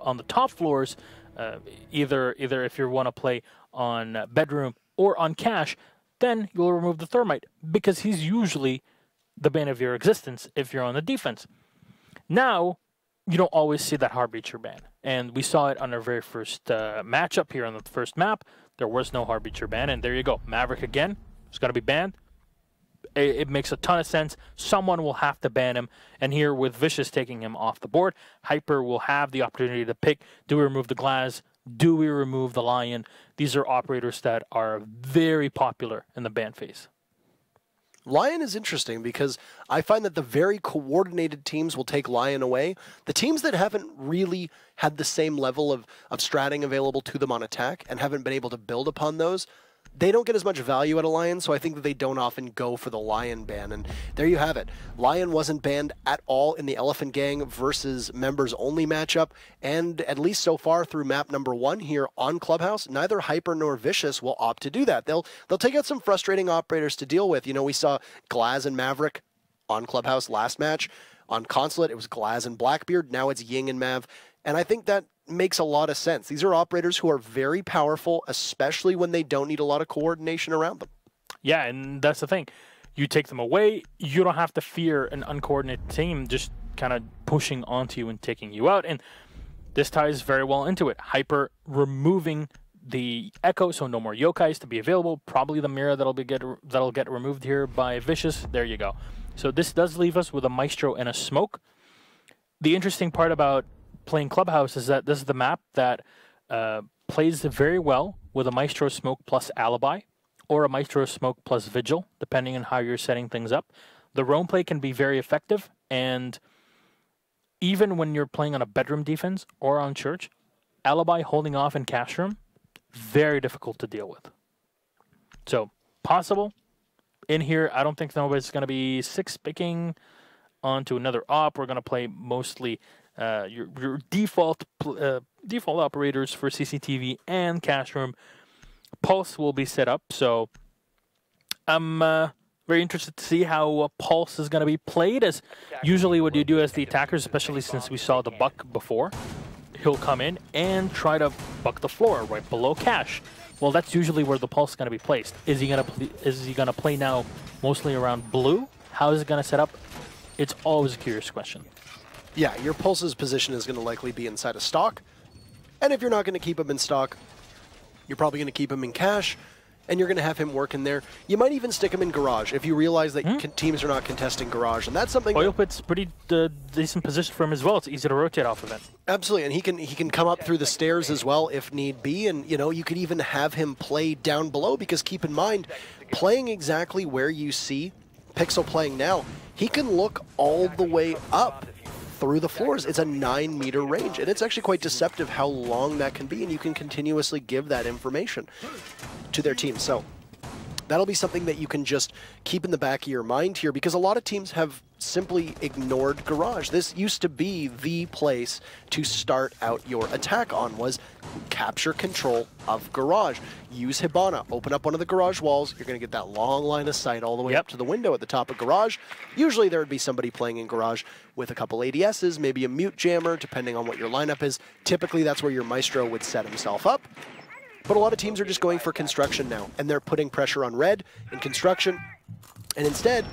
on the top floors, either if you want to play on bedroom or on cash, then you'll remove the Thermite because he's usually the bane of your existence if you're on the defense. Now, you don't always see that Hard Breacher ban. And we saw it on our very first matchup here on the first map. There was no Hard Breacher ban, and there you go. Maverick again is going to be banned. It makes a ton of sense. Someone will have to ban him. And here with Vicious taking him off the board, HypeR will have the opportunity to pick, do we remove the Glaz? Do we remove the Lion? These are operators that are very popular in the ban phase. Lion is interesting because I find that the very coordinated teams will take Lion away. The teams that haven't really had the same level of stratting available to them on attack and haven't been able to build upon those, they don't get as much value at a Lion, so I think that they don't often go for the Lion ban. And there you have it. Lion wasn't banned at all in the Elephant Gang versus members only matchup, and at least so far through map number 1 here on Clubhouse, neither HypeR nor Vicious will opt to do that. They'll take out some frustrating operators to deal with. You know, we saw Glaz and Maverick on Clubhouse last match. On Consulate, it was Glaz and Blackbeard. Now it's Ying and Mav. And I think that makes a lot of sense. These are operators who are very powerful, especially when they don't need a lot of coordination around them. Yeah, and that's the thing. You take them away, you don't have to fear an uncoordinated team just kind of pushing onto you and taking you out. And this ties very well into it. HypeR removing the Echo, so no more Yokais to be available. Probably the Mirror that'll get removed here by Vicious. There you go. So this does leave us with a Maestro and a Smoke. The interesting part about playing Clubhouse is that this is the map that plays very well with a Maestro Smoke plus Alibi or a Maestro Smoke plus Vigil, depending on how you're setting things up. The roam play can be very effective, and even when you're playing on a bedroom defense or on church, Alibi holding off in cash room, very difficult to deal with. So, possible. In here, I don't think nobody's going to be 6-picking onto another op. We're going to play mostly your default operators for CCTV and cash room. Pulse will be set up, so I'm very interested to see how Pulse is going to be played. As usually what you do as the attackers, especially since we saw the Buck before, he'll come in and try to buck the floor right below cash. Well, that's usually where the Pulse is going to be placed. Is he going to play now mostly around blue? How is it going to set up? It's always a curious question. Yeah, your Pulse's position is going to likely be inside a stock. And if you're not going to keep him in stock, you're probably going to keep him in cash, and you're going to have him work in there. You might even stick him in garage if you realize that teams are not contesting garage, and that's something. Oil Pit's pretty decent position for him as well. It's easy to rotate off of it. Absolutely, and he can come up through the stairs as well if need be, and you know you could even have him play down below because keep in mind, playing exactly where you see Pixel playing now, he can look all the way up through the floors. It's a 9-meter range, and it's actually quite deceptive how long that can be, and you can continuously give that information to their team. So that'll be something that you can just keep in the back of your mind here, because a lot of teams have simply ignored garage. This used to be the place to start out your attack on, was capture control of garage. Use Hibana, open up one of the garage walls, you're going to get that long line of sight all the way up to the window at the top of garage. Usually there would be somebody playing in garage with a couple ADSs, maybe a mute jammer, depending on what your lineup is. Typically that's where your Maestro would set himself up. But a lot of teams are just going for construction now, and they're putting pressure on red in construction, and instead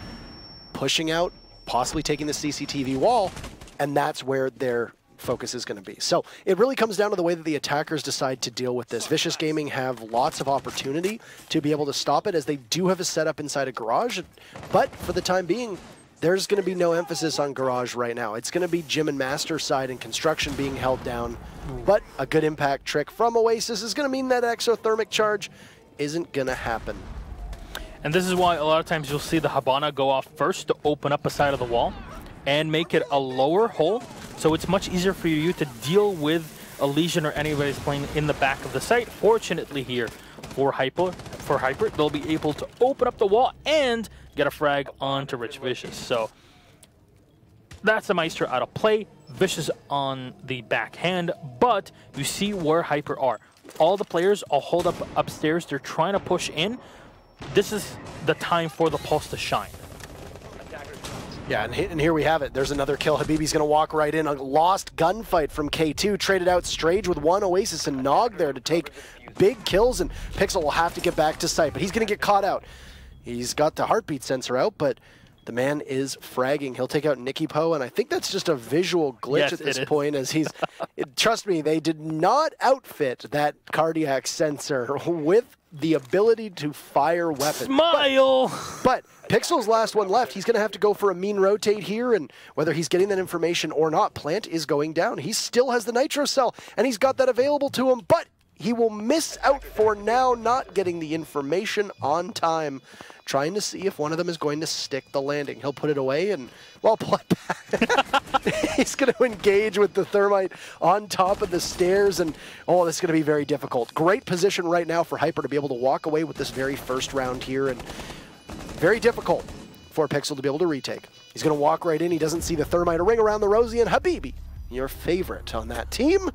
pushing out, possibly taking the CCTV wall, and that's where their focus is going to be. So it really comes down to the way that the attackers decide to deal with this. Vicious Gaming have lots of opportunity to be able to stop it, as they do have a setup inside a garage, but for the time being, there's going to be no emphasis on garage right now. It's going to be Gym and Master side and construction being held down. But a good impact trick from Oasis is going to mean that exothermic charge isn't going to happen. And this is why a lot of times you'll see the Hibana go off first to open up a side of the wall and make it a lower hole. So it's much easier for you to deal with a Legion or anybody's playing in the back of the site. Fortunately here for HypeR, they'll be able to open up the wall and get a frag onto Rich Vicious. So that's the Maestro out of play. Vicious on the backhand, but you see where HypeR are. All the players all hold up upstairs. They're trying to push in. This is the time for the Pulse to shine. Yeah, and here we have it. There's another kill. Habibi's going to walk right in. A lost gunfight from K2. Traded out Strage with one. Oasis and Nog there to take big kills, and Pixel will have to get back to site, but he's going to get caught out. He's got the heartbeat sensor out, but the man is fragging. He'll take out Nicky Poe, and I think that's just a visual glitch at this point, as he's... trust me, they did not outfit that cardiac sensor with the ability to fire weapons. Smile! But Pixel's last one left. He's going to have to go for a mean rotate here, and whether he's getting that information or not, Plant is going down. He still has the Nitro Cell, and he's got that available to him, but he will miss out for now, not getting the information on time. Trying to see if one of them is going to stick the landing. He'll put it away, and, well, he's going to engage with the thermite on top of the stairs, and, oh, this is going to be very difficult. Great position right now for HypeR to be able to walk away with this very first round here, and very difficult for Pixel to be able to retake. He's going to walk right in. He doesn't see the thermite. A ring around the Rosie, and Habibi, your favorite on that team,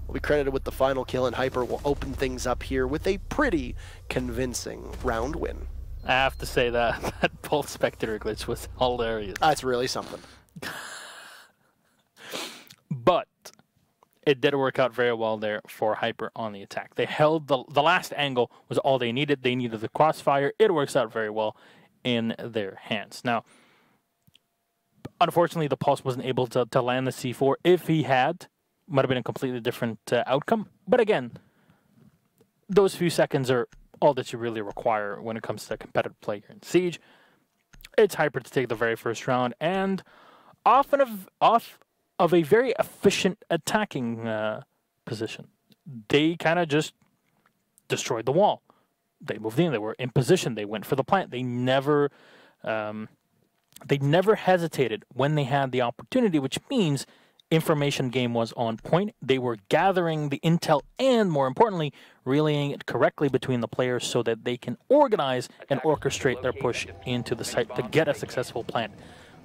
will be credited with the final kill, and HypeR will open things up here with a pretty convincing round win. I have to say that Bolt Spectator glitch was hilarious. That's really something. But it did work out very well there for HypeR on the attack. They held the last angle was all they needed. They needed the crossfire. It works out very well in their hands. Now, unfortunately, the Pulse wasn't able to land the C4. If he had, might have been a completely different outcome. But again, those few seconds are all that you really require when it comes to competitive play here in Siege. It's HypeR to take the very first round, and off of a very efficient attacking position. They kind of just destroyed the wall. They moved in. They were in position. They went for the plant. They never hesitated when they had the opportunity, which means information game was on point. They were gathering the intel and, more importantly, relaying it correctly between the players so that they can organize and orchestrate their push into the site to get a successful plant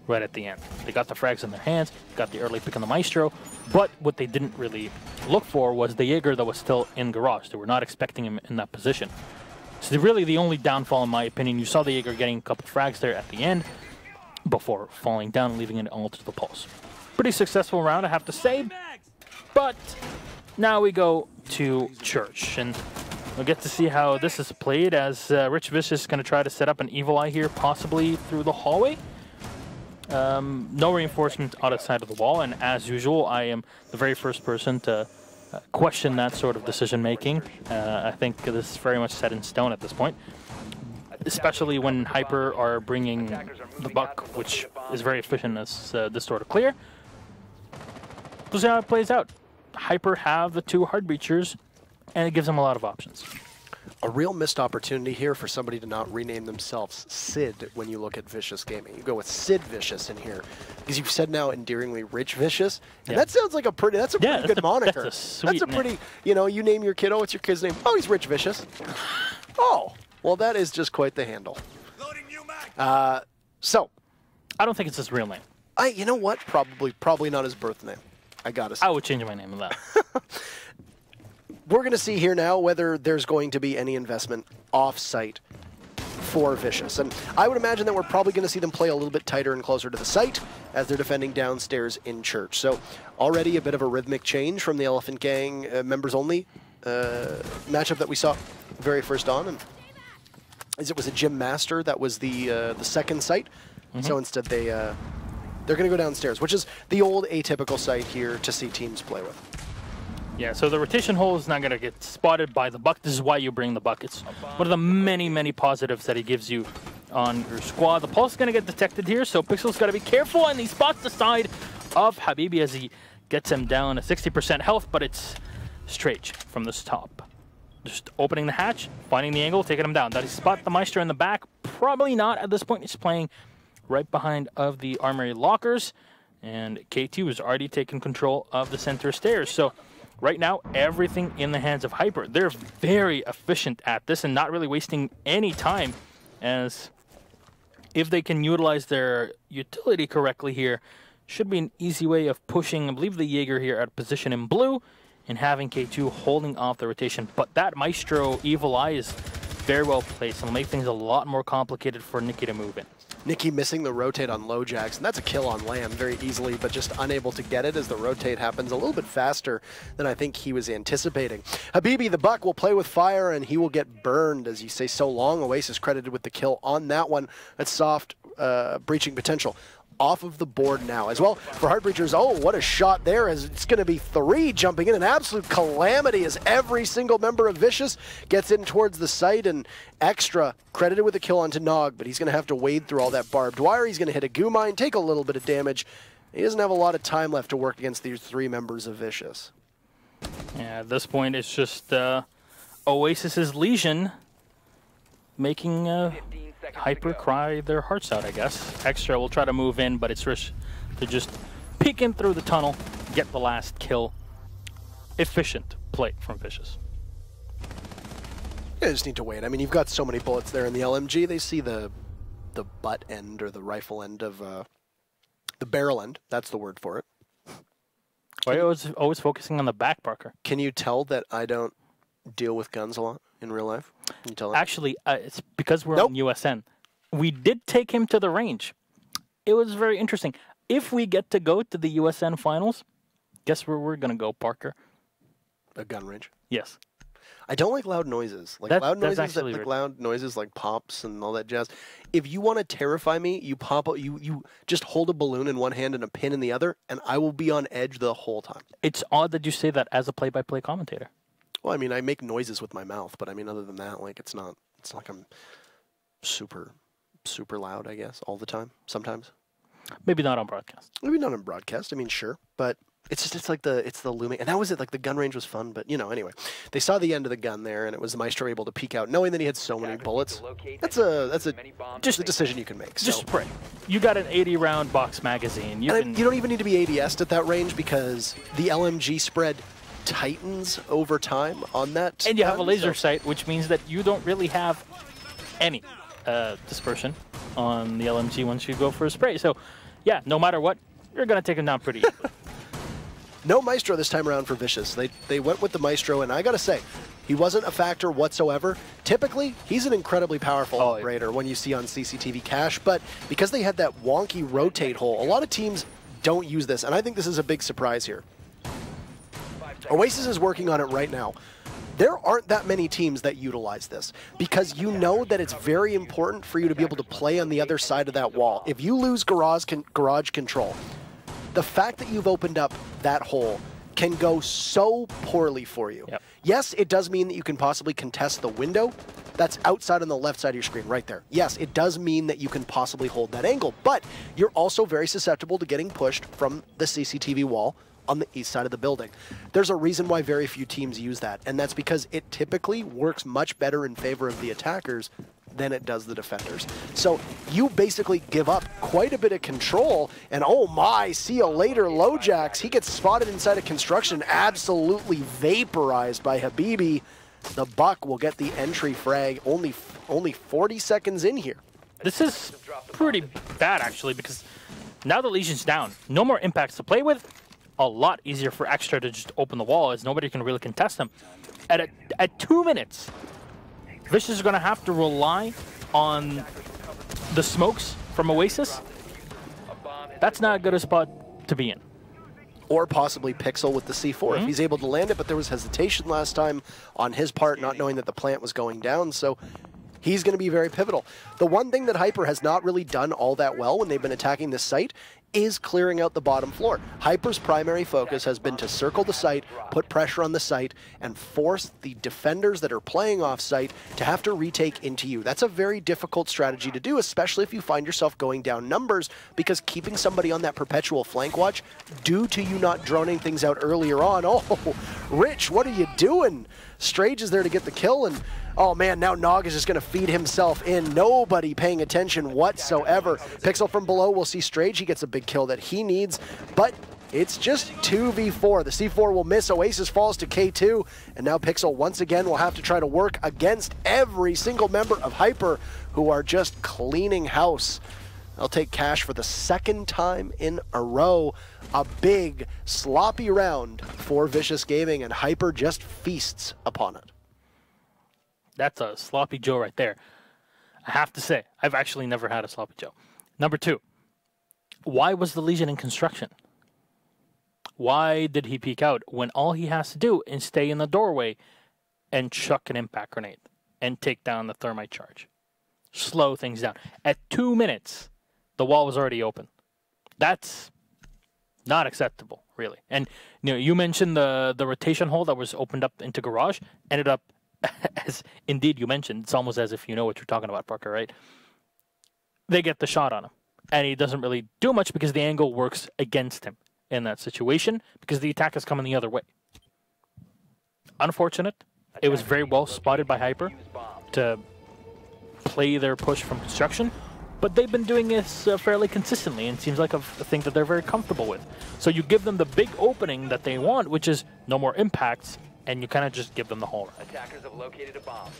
right at the end. They got the frags in their hands, got the early pick on the Maestro, but what they didn't really look for was the Jaeger that was still in garage. They were not expecting him in that position. So really the only downfall, in my opinion, you saw the Jaeger getting a couple frags there at the end before falling down and leaving it all to the Pulse. Pretty successful round, I have to say, but now we go to Church, and we'll get to see how this is played as Rich Vicious is going to try to set up an Evil Eye here, possibly through the hallway. No reinforcement on the side of the wall, and as usual, I am the very first person to question that sort of decision-making. I think this is very much set in stone at this point, especially when HypeR are bringing the Buck, which is very efficient as this sort of clear. We'll see how it plays out. HypeR have the two hard breachers, and it gives them a lot of options. A real missed opportunity here for somebody to not rename themselves Sid when you look at Vicious Gaming. You go with Sid Vicious in here, because you've said now endearingly Rich Vicious, and that sounds like a pretty, that's a pretty good moniker. That's a pretty, name. you know, you name your kid, oh, what's your kid's name? Oh, he's Rich Vicious. Oh, well, that is just quite the handle. So, I don't think it's his real name. You know what? Probably not his birth name. I gotta say. I would change my name to that. We're going to see here now whether there's going to be any investment off-site for Vicious. And I would imagine that we're probably going to see them play a little bit tighter and closer to the site as they're defending downstairs in Church. So already a bit of a rhythmic change from the Elephant Gang members-only matchup that we saw very first on. And as it was a Gym Master, that was the second site. So instead they're going to go downstairs, which is the old atypical site here to see teams play with. Yeah, so the rotation hole is not going to get spotted by the Buck. This is why you bring the Buck. It's one of the many, many positives that he gives you on your squad. The Pulse is going to get detected here, so Pixel's got to be careful, and he spots the side of Habibi as he gets him down to 60% health, but it's Strage from this top. Just opening the hatch, finding the angle, taking him down. Does he spot the Maestro in the back? Probably not at this point. He's playing right behind of the armory lockers, and K2 has already taken control of the center stairs. So right now, everything in the hands of HypeR. They're very efficient at this and not really wasting any time, as if they can utilize their utility correctly here, should be an easy way of pushing, I believe, the Jaeger here at position in blue and having K2 holding off the rotation. But that Maestro Evil Eye is very well placed and will make things a lot more complicated for Nicky to move in. Nikki missing the rotate on low jacks, and that's a kill on land very easily, but just unable to get it as the rotate happens a little bit faster than I think he was anticipating. Habibi, the Buck, will play with fire, and he will get burned, as you say so long. Oasis credited with the kill on that one. That's soft breaching potential. Off of the board now as well for Heartbreachers. Oh, what a shot there, as it's going to be 3 jumping in. An absolute calamity as every single member of Vicious gets in towards the site, and Extra credited with a kill onto Nog, but he's going to have to wade through all that barbed wire. He's going to hit a goo mine, take a little bit of damage. He doesn't have a lot of time left to work against these 3 members of Vicious. Yeah, at this point it's just Oasis's Legion making HypeR cry their hearts out, I guess. Extra will try to move in, but it's Rish to just peek in through the tunnel, get the last kill. Efficient play from Vicious. You just need to wait. I mean, you've got so many bullets there in the LMG. They see the butt end or the rifle end of the barrel end. That's the word for it. Why are you always focusing on the back, Parker? Can you tell that I don't deal with guns a lot in real life? Can you tell that? Actually, it's because we're on USN. We did take him to the range. It was very interesting. If we get to go to the USN finals, guess where we're going to go, Parker? A gun range. Yes. I don't like loud noises. Like loud noises like pops and all that jazz. If you want to terrify me, you you just hold a balloon in one hand and a pin in the other, and I will be on edge the whole time. It's odd that you say that as a play-by-play commentator. Well, I mean, I make noises with my mouth, but I mean, other than that, like it's not like I'm super loud, I guess, all the time. Sometimes. Maybe not on broadcast. Maybe not on broadcast. I mean, sure, but it's like the looming, and that was it. Like the gun range was fun, but anyway, they saw the end of the gun there, and it was the Maestro able to peek out, knowing that he had so many bullets. That's a decision you can make. Just spray. You got an 80-round box magazine. You don't even need to be ADS'd at that range because the LMG spread tightens over time on that. And you have a laser sight, which means that you don't really have any dispersion on the LMG once you go for a spray. So, yeah, no matter what, you're going to take him down pretty easily. No Maestro this time around for Vicious. They went with the Maestro, and I got to say, he wasn't a factor whatsoever. Typically, he's an incredibly powerful operator when you see on CCTV cache, but because they had that wonky rotate hole, a lot of teams don't use this, and I think this is a big surprise here. Oasis is working on it right now. There aren't that many teams that utilize this because you know that it's very important for you to be able to play on the other side of that wall. If you lose garage control, the fact that you've opened up that hole can go so poorly for you. Yep. Yes, it does mean that you can possibly contest the window. That's outside on the left side of your screen, right there. Yes, it does mean that you can possibly hold that angle, but you're also very susceptible to getting pushed from the CCTV wall on the east side of the building. There's a reason why very few teams use that, and that's because it typically works much better in favor of the attackers than it does the defenders. So you basically give up quite a bit of control, and oh my, see you later, Lowjacks. He gets spotted inside of construction, absolutely vaporized by Habibi. The Buck will get the entry frag only 40 seconds in here. This is pretty bad, actually, because now the Legion's down. No more impacts to play with. A lot easier for Extra to just open the wall, as nobody can really contest them. At 2 minutes, Vicious is going to have to rely on the smokes from Oasis. That's not a good a spot to be in. Or possibly Pixel with the C4 if he's able to land it, but there was hesitation last time on his part, not knowing that the plant was going down, so he's going to be very pivotal. The one thing that HypeR has not really done all that well when they've been attacking this site is clearing out the bottom floor. HypeR's primary focus has been to circle the site, put pressure on the site, and force the defenders that are playing off site to have to retake into you. That's a very difficult strategy to do, especially if you find yourself going down numbers, because keeping somebody on that perpetual flank watch due to you not droning things out earlier on. Oh, Rich, what are you doing? Strage is there to get the kill, and oh man, now Nog is just going to feed himself in. Nobody paying attention whatsoever. Pixel from below will see Strage. He gets a big kill that he needs, but it's just 2v4. The C4 will miss. Oasis falls to K2, and now Pixel once again will have to try to work against every single member of HypeR who are just cleaning house. They'll take cash for the second time in a row. A big, sloppy round for Vicious Gaming, and HypeR just feasts upon it. That's a sloppy Joe right there. I have to say, I've actually never had a sloppy Joe. Number 2, why was the Legion in construction? Why did he peek out when all he has to do is stay in the doorway and chuck an impact grenade and take down the thermite charge? Slow things down. At 2 minutes, the wall was already open. That's not acceptable, really. And you mentioned the rotation hole that was opened up into garage ended up, as indeed you mentioned, it's almost as if you know what you're talking about, Parker, right? They get the shot on him, and he doesn't really do much because the angle works against him in that situation because the attack is coming the other way. Unfortunate. It was very well spotted by HypeR to play their push from construction, but they've been doing this fairly consistently, and it seems like a thing that they're very comfortable with. So you give them the big opening that they want, which is no more impacts, and you kind of just give them the whole run. Attackers have located a bomb.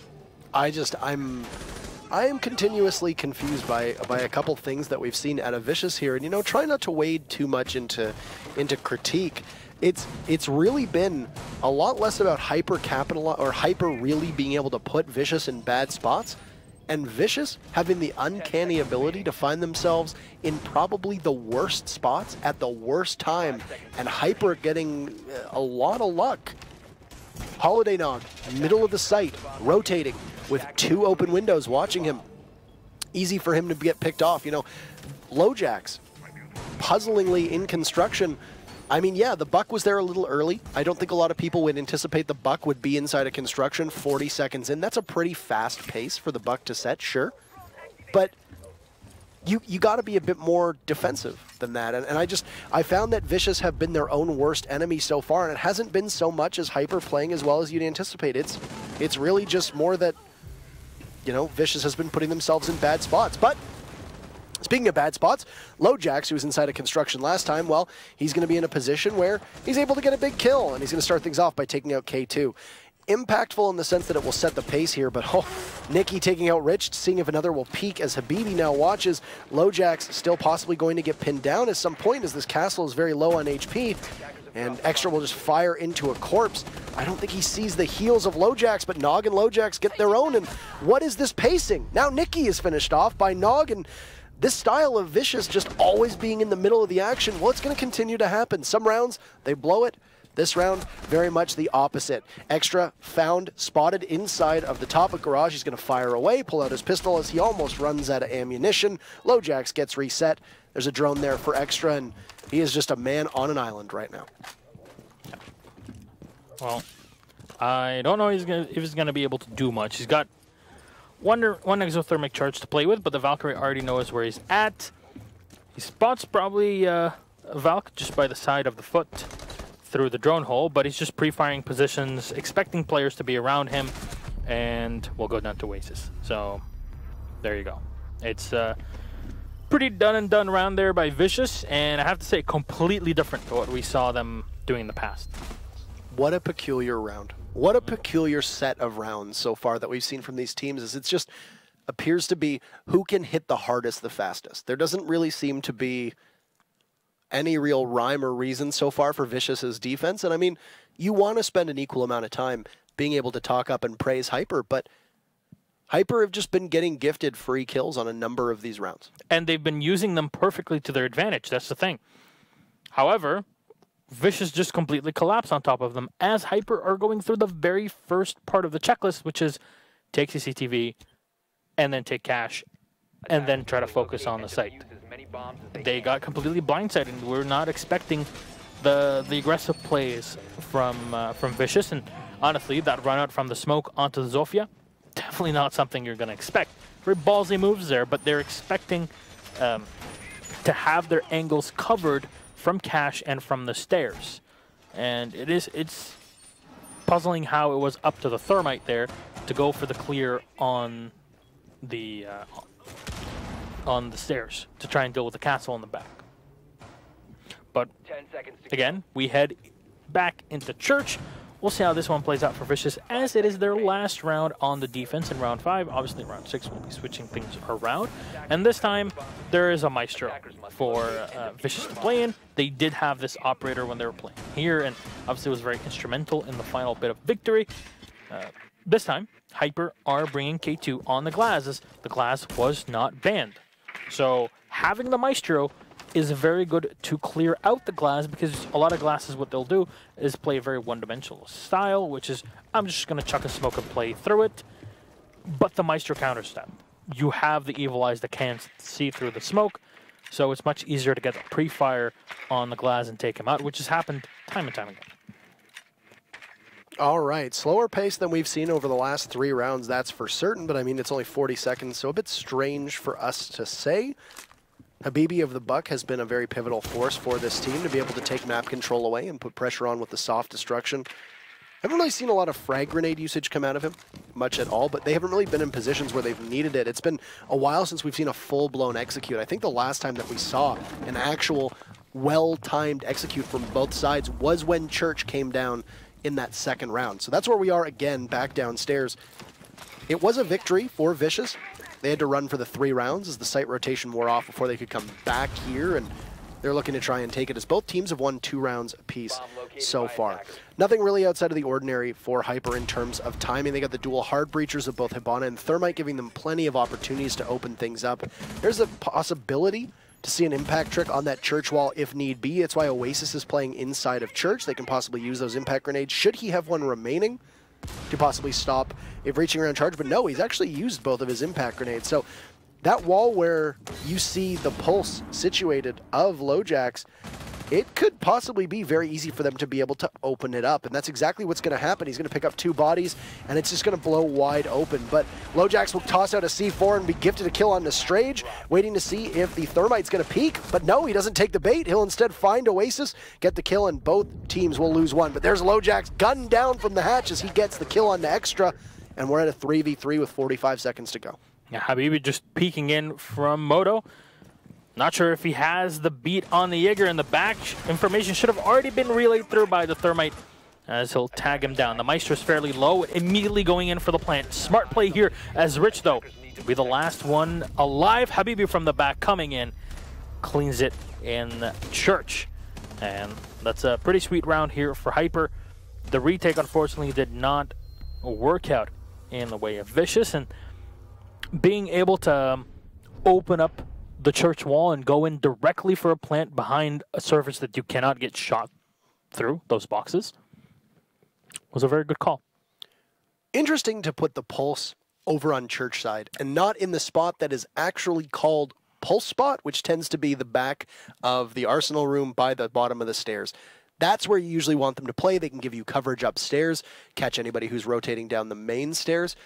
I am continuously confused by a couple things that we've seen out of Vicious here, and try not to wade too much into critique. It's really been a lot less about HypeR really being able to put Vicious in bad spots, and Vicious having the uncanny ability to find themselves in probably the worst spots at the worst time, and HypeR getting a lot of luck. Holiday Nog, middle of the site, rotating with 2 open windows watching him. Easy for him to get picked off. LoJax, puzzlingly in construction. I mean, yeah, the Buck was there a little early. I don't think a lot of people would anticipate the Buck would be inside of construction 40 seconds in. That's a pretty fast pace for the Buck to set, sure. But you got to be a bit more defensive than that. And I found that Vicious have been their own worst enemy so far, and it hasn't been so much as HypeR playing as well as you'd anticipate. It's really just more that, Vicious has been putting themselves in bad spots. But speaking of bad spots, LoJax, who was inside of construction last time, well, he's going to be in a position where he's able to get a big kill, and he's going to start things off by taking out K2. Impactful in the sense that it will set the pace here, but Nikki taking out Rich, seeing if another will peek as Habibi now watches. LoJax still possibly going to get pinned down at some point as this castle is very low on HP, and Extra will just fire into a corpse. I don't think he sees the heals of LoJax, but Nog and LoJax get their own, and what is this pacing? Now Nikki is finished off by Nog, and this style of Vicious just always being in the middle of the action, well, it's going to continue to happen. Some rounds, they blow it. This round, very much the opposite. Extra found, spotted inside of the top of garage. He's going to fire away, pull out his pistol as he almost runs out of ammunition. LoJax gets reset. There's a drone there for Extra, and he is just a man on an island right now. Well, I don't know if he's going to be able to do much. He's got one exothermic charge to play with, but the Valkyrie already knows where he's at. He spots probably Valk just by the side of the foot through the drone hole, but he's just pre-firing positions, expecting players to be around him, and we'll go down to Oasis. So there you go. It's pretty done and done round there by Vicious, and I have to say completely different to what we saw them doing in the past. What a peculiar round. What a peculiar set of rounds so far that we've seen from these teams. Is it's just appears to be who can hit the hardest the fastest. There doesn't really seem to be any real rhyme or reason so far for Vicious's defense. And I mean, you want to spend an equal amount of time being able to talk up and praise HypeR, but HypeR have just been getting gifted free kills on a number of these rounds. And they've been using them perfectly to their advantage. That's the thing. However, Vicious just completely collapsed on top of them as HypeR are going through the very first part of the checklist, which is take CCTV and then take cash and then try to focus on the site. They got completely blindsided. We're not expecting the aggressive plays from Vicious, and honestly, that run out from the smoke onto the Zofia, definitely not something you're going to expect. Very ballsy moves there, but they're expecting to have their angles covered from cash and from the stairs, and it's puzzling how it was up to the thermite there to go for the clear on the stairs to try and deal with the castle in the back. But again, we head back into church. We'll see how this one plays out for Vicious, as it is their last round on the defense in round 5. Obviously, round 6 will be switching things around. And this time, there is a Maestro for Vicious to play in. They did have this operator when they were playing here, and obviously was very instrumental in the final bit of victory. This time, HypeR are bringing K2 on the glass, as the glass was not banned. So having the Maestro is very good to clear out the glass, because a lot of glasses, what they'll do is play a very one-dimensional style, which is, I'm just going to chuck a smoke and play through it. But the Maestro counters that. You have the Evil Eyes that can see through the smoke, so it's much easier to get the pre-fire on the glass and take him out, which has happened time and time again. All right, slower pace than we've seen over the last 3 rounds, that's for certain, but I mean, it's only 40 seconds, so a bit strange for us to say. Habibi of the Buck has been a very pivotal force for this team to be able to take map control away and put pressure on with the soft destruction. I haven't really seen a lot of frag grenade usage come out of him, much at all, but they haven't really been in positions where they've needed it. It's been a while since we've seen a full-blown execute. I think the last time that we saw an actual well-timed execute from both sides was when Church came down in that second round. So that's where we are again, back downstairs. It was a victory for Vicious. They had to run for the 3 rounds as the site rotation wore off before they could come back here, and they're looking to try and take it as both teams have won 2 rounds apiece so far. Nothing really outside of the ordinary for HypeR in terms of timing. They got the dual hard breachers of both Hibana and Thermite, giving them plenty of opportunities to open things up. There's a possibility to see an impact trick on that Church wall if need be. It's why Oasis is playing inside of Church. They can possibly use those impact grenades should he have one remaining to possibly stop if reaching around charge. But no, he's actually used both of his impact grenades. So that wall where you see the pulse situated of LoJax, it could possibly be very easy for them to be able to open it up. And that's exactly what's going to happen. He's going to pick up 2 bodies, and it's just going to blow wide open. But LoJax will toss out a C4 and be gifted a kill on the Strage, waiting to see if the Thermite's going to peek. But no, he doesn't take the bait. He'll instead find Oasis, get the kill, and both teams will lose 1. But there's LoJax gunned down from the hatch as he gets the kill on the Extra, and we're at a 3v3 with 45 seconds to go. Yeah, Habibi just peeking in from Moto. Not sure if he has the beat on the Jaeger in the back. Information should have already been relayed through by the Thermite as he'll tag him down. The Maestro's fairly low, immediately going in for the plant. Smart play here as Rich, though, will be the last one alive. Habibi from the back coming in, cleans it in Church. And that's a pretty sweet round here for HypeR. The retake, unfortunately, did not work out in the way of Vicious. And being able to open up the Church wall and go in directly for a plant behind a surface that you cannot get shot through, those boxes, was a very good call. Interesting to put the pulse over on Church side and not in the spot that is actually called pulse spot, which tends to be the back of the Arsenal room by the bottom of the stairs. That's where you usually want them to play. They can give you coverage upstairs, catch anybody who's rotating down the main stairs.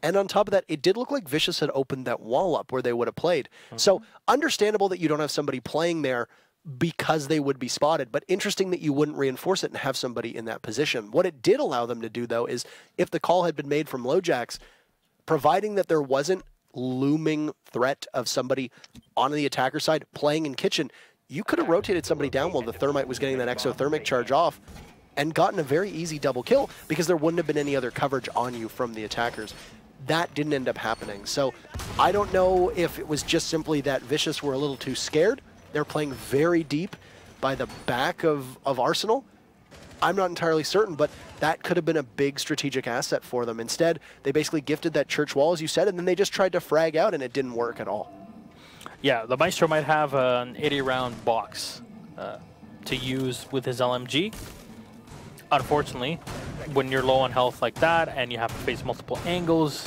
And on top of that, it did look like Vicious had opened that wall up where they would have played. So understandable that you don't have somebody playing there because they would be spotted, but interesting that you wouldn't reinforce it and have somebody in that position. What it did allow them to do, though, is if the call had been made from LoJax, providing that there wasn't looming threat of somebody on the attacker side playing in kitchen, you could have rotated somebody down while the Thermite was getting that exothermic charge off and gotten a very easy double kill because there wouldn't have been any other coverage on you from the attackers. That didn't end up happening. So I don't know if it was just simply that Vicious were a little too scared. They're playing very deep by the back of Arsenal. I'm not entirely certain, but that could have been a big strategic asset for them. Instead, they basically gifted that Church wall, as you said, and then they just tried to frag out, and it didn't work at all. Yeah, the Maestro might have an 80-round box to use with his LMG. Unfortunately, when you're low on health like that and you have to face multiple angles,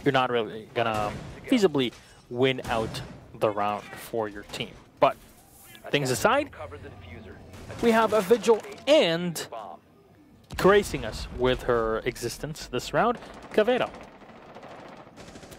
you're not really gonna feasibly win out the round for your team. But things aside, we have a Vigil and gracing us with her existence this round, Cavedo.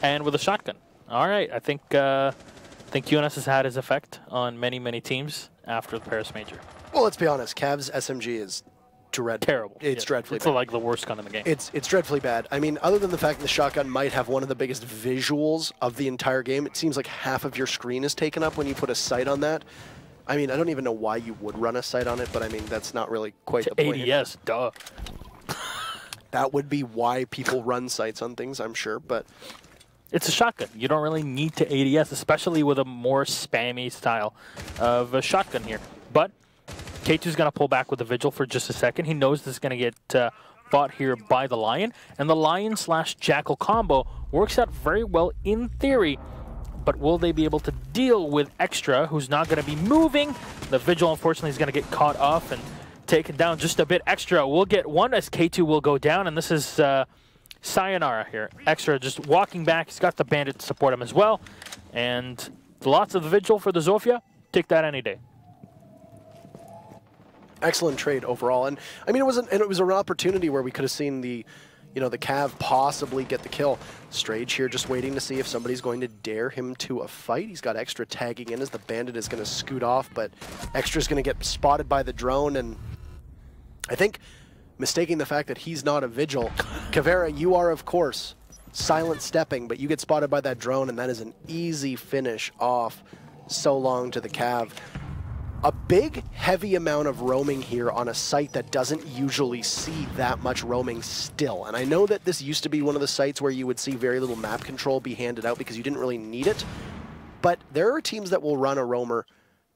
And with a shotgun. All right, I think UNS has had his effect on many, many teams after the Paris Major. Well, let's be honest, Cav's SMG is terrible. It's dreadfully bad. It's bad. like the worst gun in the game. It's dreadfully bad. I mean, other than the fact that the shotgun might have one of the biggest visuals of the entire game, it seems like half of your screen is taken up when you put a sight on that. I mean, I don't even know why you would run a sight on it, but I mean, that's not really quite the point. ADS, duh. That would be why people run sights on things, I'm sure, but it's a shotgun. You don't really need to ADS, especially with a more spammy style of a shotgun here. But K2's going to pull back with the Vigil for just a second. He knows this is going to get fought here by the Lion. And the Lion/Jackal combo works out very well in theory. but will they be able to deal with Extra, who's not going to be moving? The Vigil, unfortunately, is going to get caught off and taken down just a bit. Extra will get one as K2 will go down, and this is Sayonara here. Extra just walking back. He's got the Bandit to support him as well, and lots of the Vigil for the Zofia. Take that any day. Excellent trade overall, and I mean it was an opportunity where we could have seen the Cav possibly get the kill. Strage here just waiting to see if somebody's going to dare him to a fight. He's got Extra tagging in as the Bandit is going to scoot off, but Extra's going to get spotted by the drone, and I think mistaking the fact that he's not a Vigil. Caveira, you are of course silent stepping, but you get spotted by that drone, and that is an easy finish off so long to the Cav. A big, heavy amount of roaming here on a site that doesn't usually see that much roaming still. And I know that this used to be one of the sites where you would see very little map control be handed out because you didn't really need it. But there are teams that will run a roamer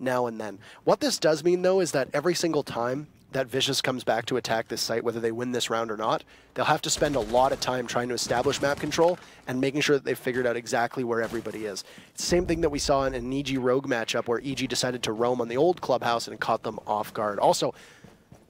now and then. What this does mean, though, is that every single time that Vicious comes back to attack this site, whether they win this round or not, they'll have to spend a lot of time trying to establish map control and making sure that they've figured out exactly where everybody is. It's the same thing that we saw in an EG Rogue matchup where EG decided to roam on the old clubhouse and it caught them off guard. Also,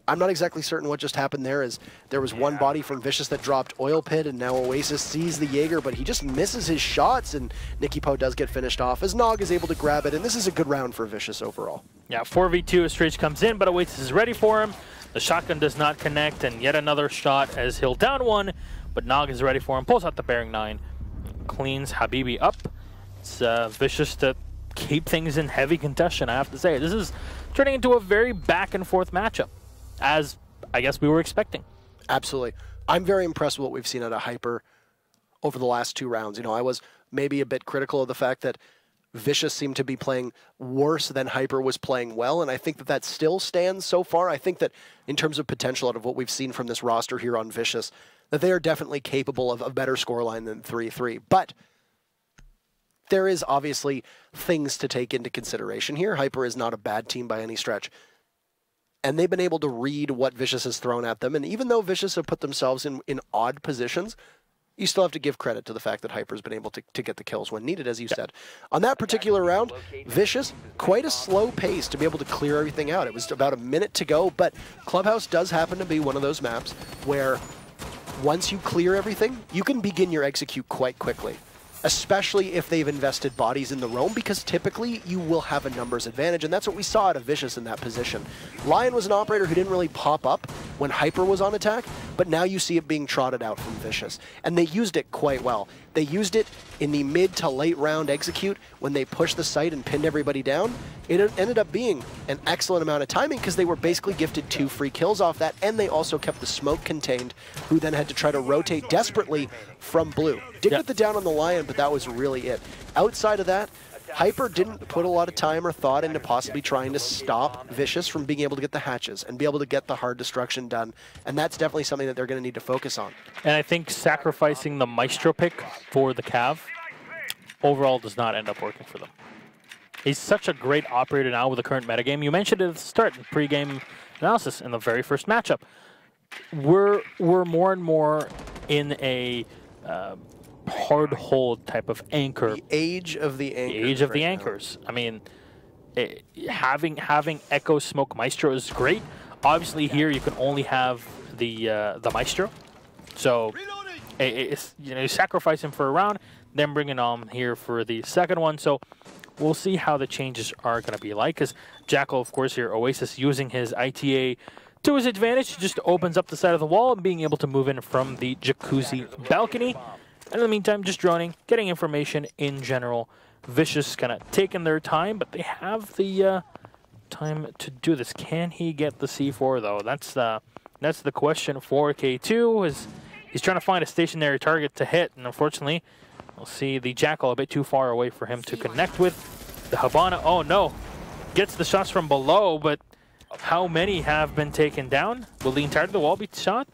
I'm not exactly certain what just happened there. Is there was one body from Vicious that dropped Oil Pit, and now Oasis sees the Jaeger, but he just misses his shots, and Nicky Po does get finished off as Nog is able to grab it, and this is a good round for Vicious overall. Yeah, 4v2 as Strage comes in, but Oasis is ready for him. The shotgun does not connect, and yet another shot as he'll down one, but Nog is ready for him, pulls out the Bearing 9, cleans Habibi up. It's Vicious to keep things in heavy contention, I have to say. This is turning into a very back-and-forth matchup, as I guess we were expecting. Absolutely. I'm very impressed with what we've seen out of HypeR over the last 2 rounds. I was maybe a bit critical of the fact that Vicious seemed to be playing worse than HypeR was playing well, and I think that that still stands so far. I think that in terms of potential out of what we've seen from this roster here on Vicious, that they are definitely capable of a better scoreline than 3-3. But there is obviously things to take into consideration here. HypeR is not a bad team by any stretch. And they've been able to read what Vicious has thrown at them. And even though Vicious have put themselves in odd positions, you still have to give credit to the fact that HypeR's been able to get the kills when needed, as you said. On that particular round, Vicious, quite a slow pace to be able to clear everything out. It was about a minute to go, but Clubhouse does happen to be one of those maps where once you clear everything, you can begin your execute quite quickly. Especially if they've invested bodies in the roam, because typically you will have a numbers advantage, and that's what we saw out of Vicious in that position. Lion was an operator who didn't really pop up when HypeR was on attack, but now you see it being trotted out from Vicious, and they used it quite well. They used it in the mid to late round execute when they pushed the site and pinned everybody down. It ended up being an excellent amount of timing because they were basically gifted 2 free kills off that, and they also kept the smoke contained, who then had to try to rotate desperately from blue. Did get the down on the Lion, but that was really it. Outside of that, HypeR didn't put a lot of time or thought into possibly trying to stop Vicious from being able to get the hatches and be able to get the hard destruction done, and that's definitely something that they're going to need to focus on. And I think sacrificing the Maestro pick for the Cav overall does not end up working for them. He's such a great operator now with the current metagame. You mentioned it at the start in pre-game analysis in the very first matchup. We're more and more in a hard hold type of anchor. The age of the anchors. The age of the anchors. I mean, having Echo Smoke Maestro is great. Obviously, here you can only have the Maestro, so it's, you sacrifice him for a round, then bring it on here for the second one. So we'll see how the changes are going to be like. Because Jackal, of course, here Oasis using his ITA to his advantage, just opens up the side of the wall and being able to move in from the jacuzzi balcony. And in the meantime, just droning, getting information in general. Vicious kind of taking their time, but they have the time to do this. Can he get the C4 though? That's the question for K2. Is he's trying to find a stationary target to hit, and unfortunately, we'll see the Jackal a bit too far away for him to connect with. The Habana, oh no, gets the shots from below, but how many have been taken down? Will the entirety of the wall be shot?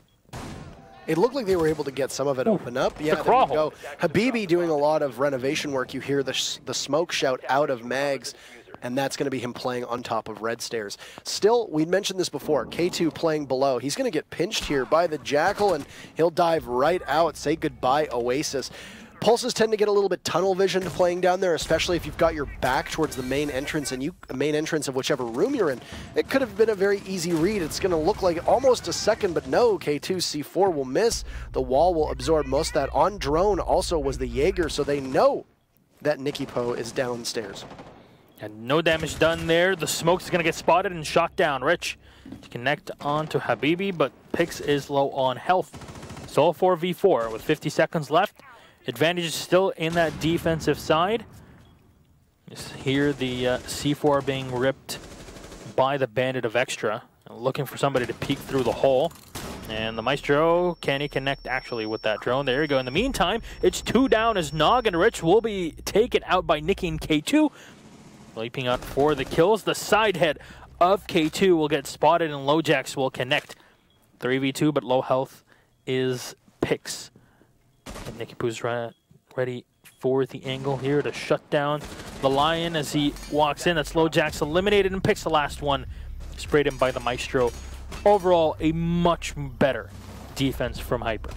It looked like they were able to get some of it open up. Yeah, there you go. Habibi doing a lot of renovation work. You hear the smoke shout out of Mags, and that's going to be him playing on top of red stairs. Still, we mentioned this before, K2 playing below. He's going to get pinched here by the Jackal, and he'll dive right out. Say goodbye, Oasis. Pulses tend to get a little bit tunnel vision playing down there, especially if you've got your back towards the main entrance and main entrance of whichever room you're in. It could have been a very easy read. It's going to look like almost a second, but no, K2 C4 will miss. The wall will absorb most of that. On drone also was the Jaeger, so they know that Nicky Po is downstairs. And no damage done there. The smoke's going to get spotted and shot down. Rich to connect on to Habibi, but Pix is low on health. So 4v4 with 50 seconds left. Advantage is still in that defensive side. Just here the C4 being ripped by the Bandit of Extra. Looking for somebody to peek through the hole. And the Maestro, can he connect actually with that drone? There you go. In the meantime, it's 2 down as Nog and Rich will be taken out by Nicky and K2. Leaping up for the kills. The side head of K2 will get spotted and Lojax will connect. 3v2, but low health is Pix. And Nicky Poo's ready for the angle here to shut down the Lion as he walks in. That's Lojax eliminated and Pix the last one. Sprayed him by the Maestro. Overall, a much better defense from HypeR.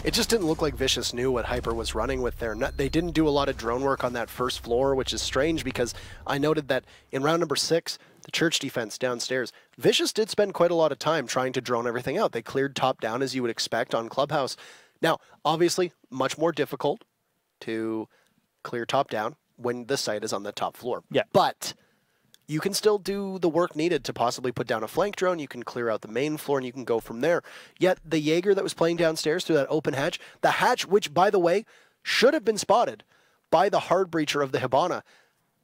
It just didn't look like Vicious knew what HypeR was running with there. They didn't do a lot of drone work on that first floor, which is strange because I noted that in round number 6, the church defense downstairs, Vicious did spend quite a lot of time trying to drone everything out. They cleared top down as you would expect on Clubhouse. Now, obviously, much more difficult to clear top down when the site is on the top floor. Yeah. But you can still do the work needed to possibly put down a flank drone. You can clear out the main floor, and you can go from there. Yet the Jaeger that was playing downstairs through that open hatch, the hatch, which, by the way, should have been spotted by the hard breacher of the Hibana,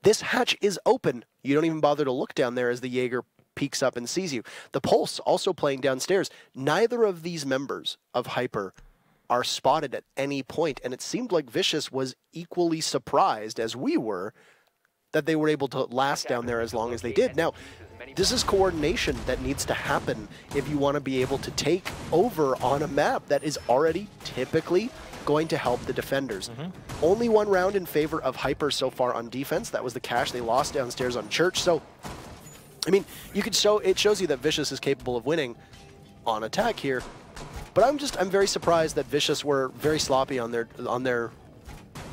this hatch is open. You don't even bother to look down there as the Jaeger peeks up and sees you. The Pulse also playing downstairs. Neither of these members of HypeR are spotted at any point, and it seemed like Vicious was equally surprised as we were that they were able to last down there as long as they did. Now, this is coordination that needs to happen if you want to be able to take over on a map that is already typically going to help the defenders. Only one round in favor of HypeR so far on defense. That was the cash they lost downstairs on Church. So, I mean, you could it shows you that Vicious is capable of winning on attack here. But I'm very surprised that Vicious were very sloppy on their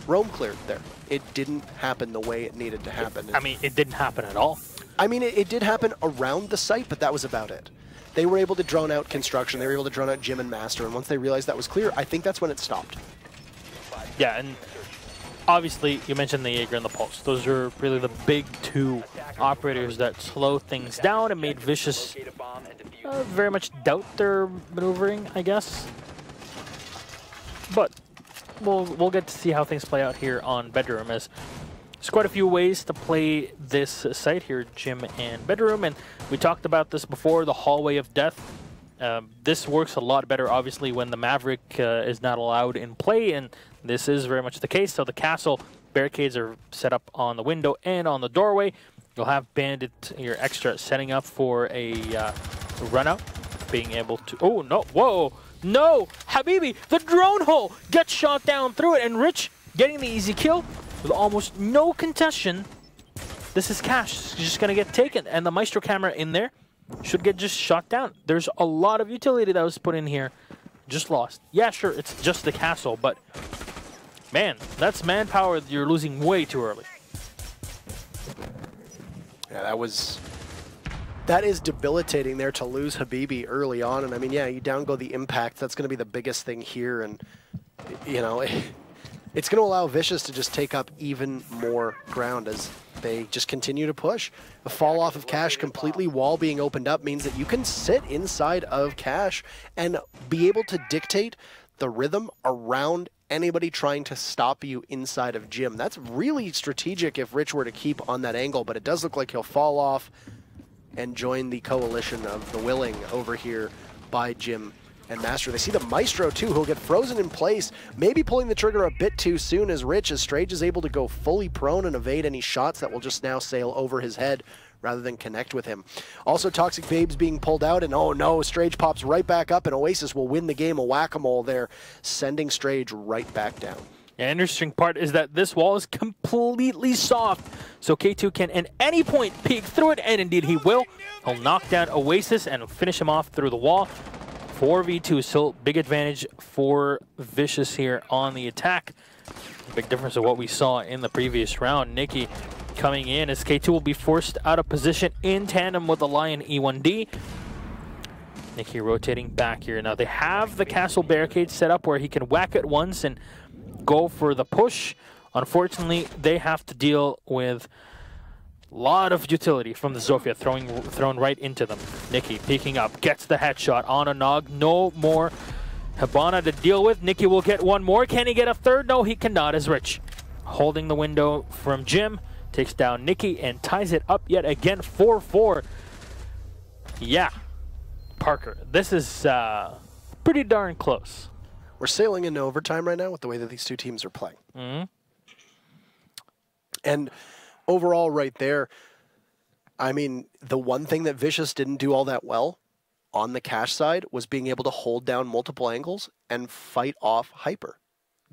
roam clear there. It didn't happen the way it needed to happen. I mean, it didn't happen at all. I mean, it did happen around the site, but that was about it. They were able to drone out construction. They were able to drone out Gym and Master, and once they realized that was clear, I think that's when it stopped. Yeah, and obviously, you mentioned the Jaeger and the Pulse. Those are really the big 2 operators that slow things down and made Vicious very much doubt their maneuvering, I guess. But we'll get to see how things play out here on Bedroom, as there's quite a few ways to play this site here, Gym and Bedroom, and we talked about this before, the Hallway of Death. This works a lot better, obviously, when the Maverick is not allowed in play, and this is very much the case. So the castle barricades are set up on the window and on the doorway. You'll have Bandit, your extra, setting up for a run out, being able to... Oh, no. Whoa. No. Habibi, the drone hole gets shot down through it, and Rich getting the easy kill with almost no contestation. This is cash. It's just going to get taken, and the Maestro camera in there should get just shot down. There's a lot of utility that was put in here. Just lost. Yeah, sure, it's just the castle, but man, that's manpower you're losing way too early. Yeah, that is debilitating there to lose Habibi early on. And I mean, yeah, you down go the impact. That's going to be the biggest thing here. And, you know, it's going to allow Vicious to just take up even more ground as they just continue to push. The fall off of Cash, completely wall being opened up, means that you can sit inside of Cash and be able to dictate the rhythm around anybody trying to stop you inside of Gym. That's really strategic if Rich were to keep on that angle, but it does look like he'll fall off and join the coalition of the willing over here by Gym and Master. They see the Maestro too, who'll get frozen in place, maybe pulling the trigger a bit too soon as Strage is able to go fully prone and evade any shots that will just now sail over his head rather than connect with him. Also, Toxic Babes being pulled out, and oh no, Strage pops right back up, and Oasis will win the game. A whack-a-mole there, sending Strage right back down. The interesting part is that this wall is completely soft, so K2 can at any point peek through it, and indeed he will. He'll knock down Oasis and finish him off through the wall. 4v2, still big advantage for Vicious here on the attack. Big difference of what we saw in the previous round. Nikki coming in as K2 will be forced out of position in tandem with the Lion E1D. Nikki rotating back here. Now they have the castle barricade set up where he can whack it once and go for the push. Unfortunately, they have to deal with a lot of utility from the Zofia thrown right into them. Nikki peeking up, gets the headshot on a Nog. No more Hibana to deal with. Nikki will get one more. Can he get a third? No, he cannot, as Rich holding the window from Jim takes down Nikki and ties it up yet again, 4-4. Yeah, Parker, this is pretty darn close. We're sailing into overtime right now with the way that these two teams are playing. And overall right there, I mean, the one thing that Vicious didn't do all that well on the cash side was being able to hold down multiple angles and fight off HypeR.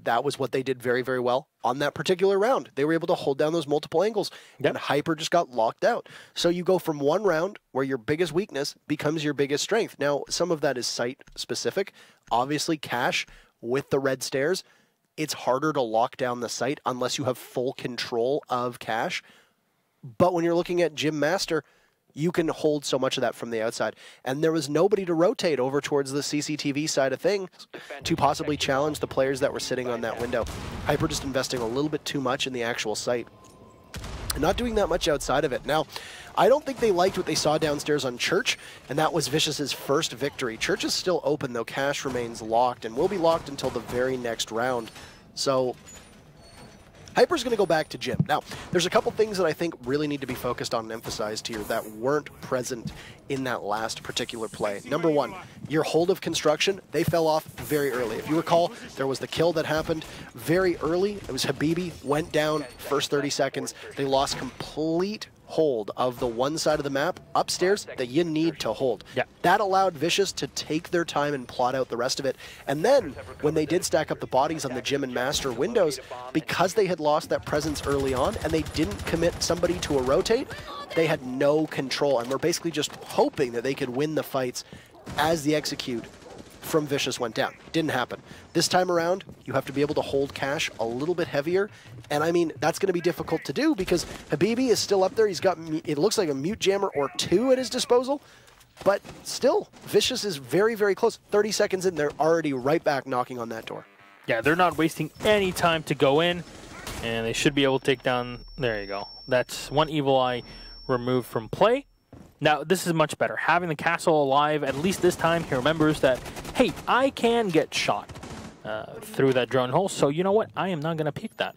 That was what they did very, very well on that particular round. They were able to hold down those multiple angles, and HypeR just got locked out. So you go from one round where your biggest weakness becomes your biggest strength. Now, some of that is site-specific. Obviously, cash with the red stairs, it's harder to lock down the site unless you have full control of cash. But when you're looking at Gym Master, you can hold so much of that from the outside. And there was nobody to rotate over towards the CCTV side of things to possibly challenge the players that were sitting on that window. HypeR just investing a little bit too much in the actual site and not doing that much outside of it. Now, I don't think they liked what they saw downstairs on Church, and that was Vicious's first victory. Church is still open, though cash remains locked and will be locked until the very next round. So HypeR's going to go back to Jim. Now, there's a couple things that I think really need to be focused on and emphasized here that weren't present in that last particular play. Number one, your hold of construction, they fell off very early. If you recall, there was the kill that happened very early. It was Habibi, went down first 30 seconds. They lost complete hold of the one side of the map upstairs that you need to hold. Yeah. That allowed Vicious to take their time and plot out the rest of it. And then when they did stack up the bodies on the Gym and Master windows, because they had lost that presence early on and they didn't commit somebody to a rotate, they had no control and were basically just hoping that they could win the fights as the execute from Vicious went down. Didn't happen. This time around, you have to be able to hold cash a little bit heavier. And I mean, that's going to be difficult to do because Habibi is still up there. He's got, it looks like a mute jammer or two at his disposal. But still, Vicious is very, very close. 30 seconds in, they're already right back knocking on that door. Yeah, they're not wasting any time to go in. And they should be able to take down, there you go. That's one Evil Eye removed from play. Now, this is much better. Having the castle alive, at least this time, he remembers that, hey, I can get shot through that drone hole, so you know what? I am not going to peek that.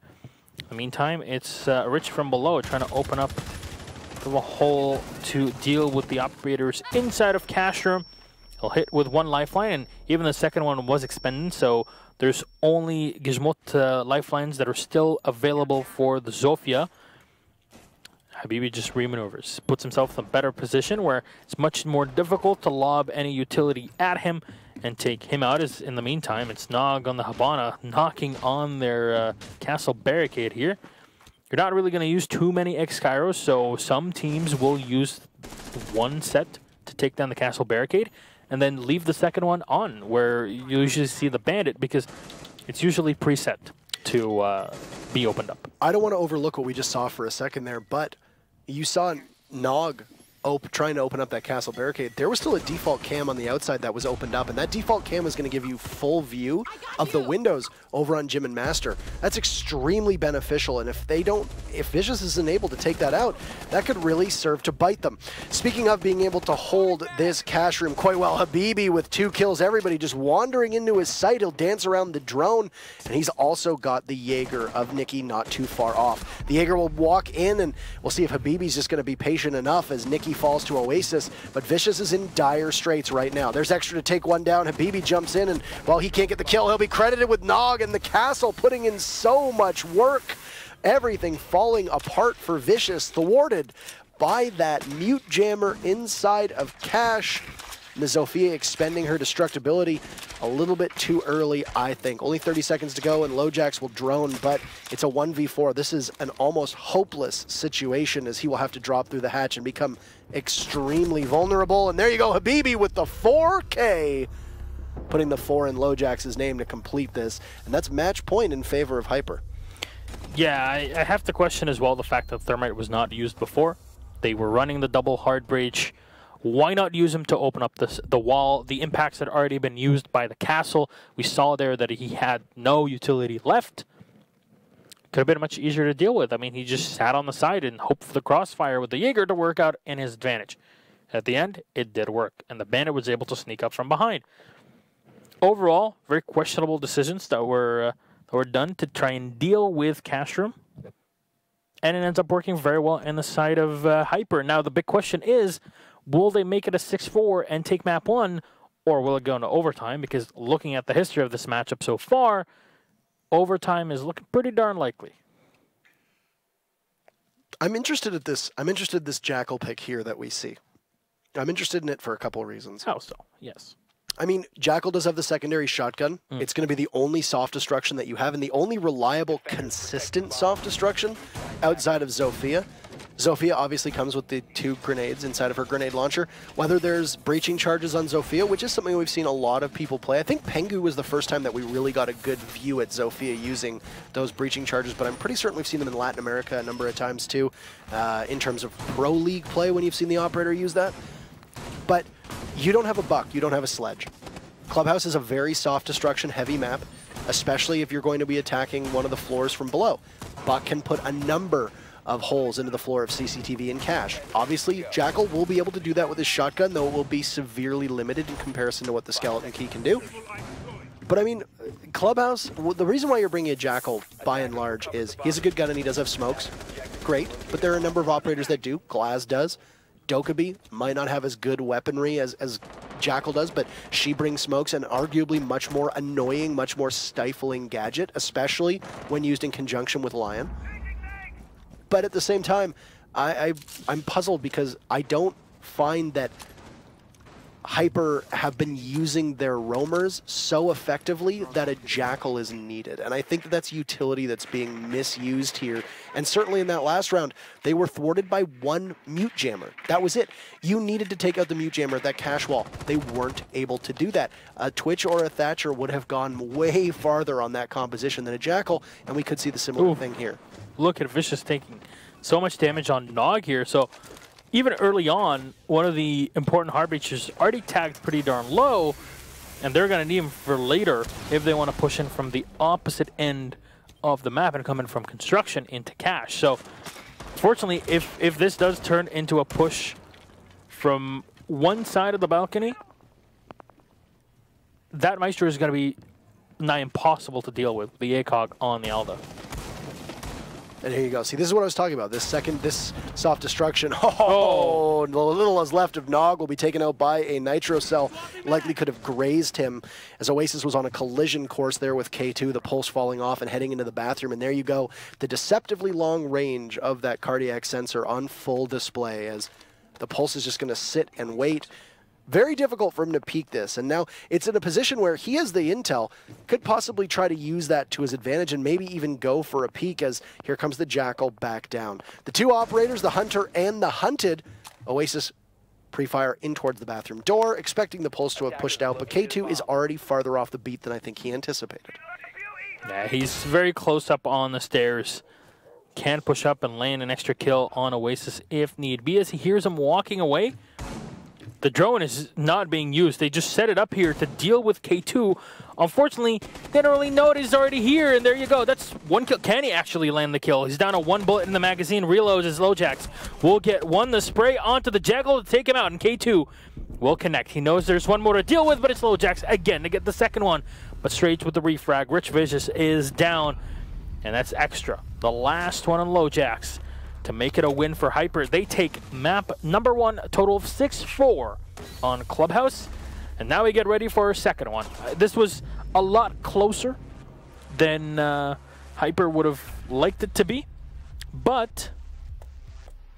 In the meantime, it's Rich from below trying to open up the hole to deal with the operators inside of cash room. He'll hit with one lifeline, and even the second one was expended, so there's only Gizmot lifelines that are still available for the Zofia. Habibi just remaneuvers, puts himself in a better position where it's much more difficult to lob any utility at him and take him out. As in the meantime, it's Nog on the Hibana knocking on their castle barricade here. You're not really going to use too many X-Kairos, so some teams will use one set to take down the castle barricade and then leave the second one on, where you usually see the bandit because it's usually preset to be opened up. I don't want to overlook what we just saw for a second there, but you saw Nog trying to open up that castle barricade. There was still a default cam on the outside that was opened up, and that default cam was going to give you full view of the windows over on Gym and Master. That's extremely beneficial, and if Vicious isn't able to take that out, that could really serve to bite them. Speaking of being able to hold this cash room quite well, Habibi with 2 kills, everybody just wandering into his sight. He'll dance around the drone, and he's also got the Jaeger of Nikki not too far off. The Jaeger will walk in, and we'll see if Habibi's just going to be patient enough as Nikki falls to Oasis, but Vicious is in dire straits right now. There's extra to take one down. Habibi jumps in, and while he can't get the kill, he'll be credited with Nog and the castle putting in so much work. Everything falling apart for Vicious, thwarted by that mute jammer inside of cash. The Zofia expending her destructibility a little bit too early, I think. Only 30 seconds to go, and Lojax will drone, but it's a 1v4. This is an almost hopeless situation as he will have to drop through the hatch and become extremely vulnerable. And there you go, Habibi with the 4K. putting the 4 in LoJax's name to complete this, and that's match point in favor of HypeR. Yeah, I have to question as well the fact that Thermite was not used before. They were running the double hard breach. Why not use him to open up the wall? The impacts had already been used by the castle. We saw there that he had no utility left. Could have been much easier to deal with. I mean, he just sat on the side and hoped for the crossfire with the Jaeger to work out in his advantage. At the end, it did work, and the Bandit was able to sneak up from behind. Overall, very questionable decisions that were done to try and deal with Castrum, and it ends up working very well in the side of HypeR. Now, the big question is, will they make it a 6-4 and take map 1, or will it go into overtime? Because looking at the history of this matchup so far, overtime is looking pretty darn likely. I'm interested in this Jackal pick here that we see. I'm interested in it for a couple of reasons. How so? Yes. I mean, Jackal does have the secondary shotgun. It's going to be the only soft destruction that you have, and the only reliable, consistent soft destruction outside of Zofia. Zofia obviously comes with the 2 grenades inside of her grenade launcher. Whether there's breaching charges on Zofia, which is something we've seen a lot of people play. I think Pengu was the first time that we really got a good view at Zofia using those breaching charges, but I'm pretty certain we've seen them in Latin America a number of times too, in terms of Pro League play when you've seen the Operator use that. But you don't have a buck, you don't have a sledge. Clubhouse is a very soft destruction heavy map, especially if you're going to be attacking one of the floors from below. Buck can put a number of holes into the floor of CCTV and cache. Obviously, Jackal will be able to do that with his shotgun, though it will be severely limited in comparison to what the Skeleton Key can do. But I mean, Clubhouse, the reason why you're bringing a Jackal, by and large, is he has a good gun and he does have smokes. Great, but there are a number of operators that do. Glaz does. Dokkaebi might not have as good weaponry as Jackal does, but she brings smokes and arguably much more annoying, much more stifling gadget, especially when used in conjunction with Lion. But at the same time, I'm puzzled because I don't find that HypeR have been using their roamers so effectively that a Jackal is needed. And I think that that's utility that's being misused here. And certainly in that last round, they were thwarted by 1 mute jammer. That was it. You needed to take out the mute jammer at that cache wall. They weren't able to do that. A Twitch or a Thatcher would have gone way farther on that composition than a Jackal, and we could see the similar thing here. Look at Vicious taking so much damage on Nog here. So even early on, one of the important hard breachers already tagged pretty darn low, and they're going to need him for later if they want to push in from the opposite end of the map and come in from construction into cache. So fortunately, if this does turn into a push from one side of the balcony, that Maestro is going to be nigh impossible to deal with the ACOG on the Alda. And here you go. See, this is what I was talking about. This soft destruction. Oh, the little is left of Nog will be taken out by a Nitro Cell. Likely could have grazed him as Oasis was on a collision course there with K2, the pulse falling off and heading into the bathroom. And there you go. The deceptively long range of that cardiac sensor on full display as the pulse is just going to sit and wait. Very difficult for him to peek this, and now it's in a position where he has the intel, could possibly try to use that to his advantage and maybe even go for a peek as here comes the Jackal back down. The 2 operators, the Hunter and the Hunted, Oasis pre-fire in towards the bathroom door, expecting the pulse to have pushed out, but K2 is already farther off the beat than I think he anticipated. Yeah, he's very close up on the stairs. Can push up and land an extra kill on Oasis if need be. As he hears him walking away, the drone is not being used. They just set it up here to deal with K2. Unfortunately, they don't really know it. He's already here, and there you go. That's 1 kill. Can he actually land the kill? He's down to 1 bullet in the magazine. Reloads his LoJax. Will get 1 the spray onto the Jackal to take him out, and K2 will connect. He knows there's 1 more to deal with, but it's LoJax again to get the second one. But straight with the refrag. Rich Vicious is down, and that's extra. The last one on LoJax to make it a win for HypeR. They take map number 1, a total of 6-4 on Clubhouse. And now we get ready for our second one. This was a lot closer than HypeR would have liked it to be. But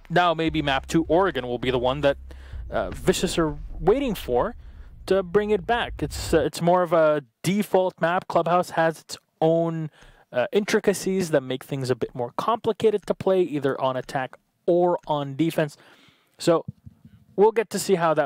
now maybe map 2, Oregon, will be the one that Vicious are waiting for to bring it back. It's more of a default map. Clubhouse has its own intricacies that make things a bit more complicated to play, either on attack or on defense. So we'll get to see how that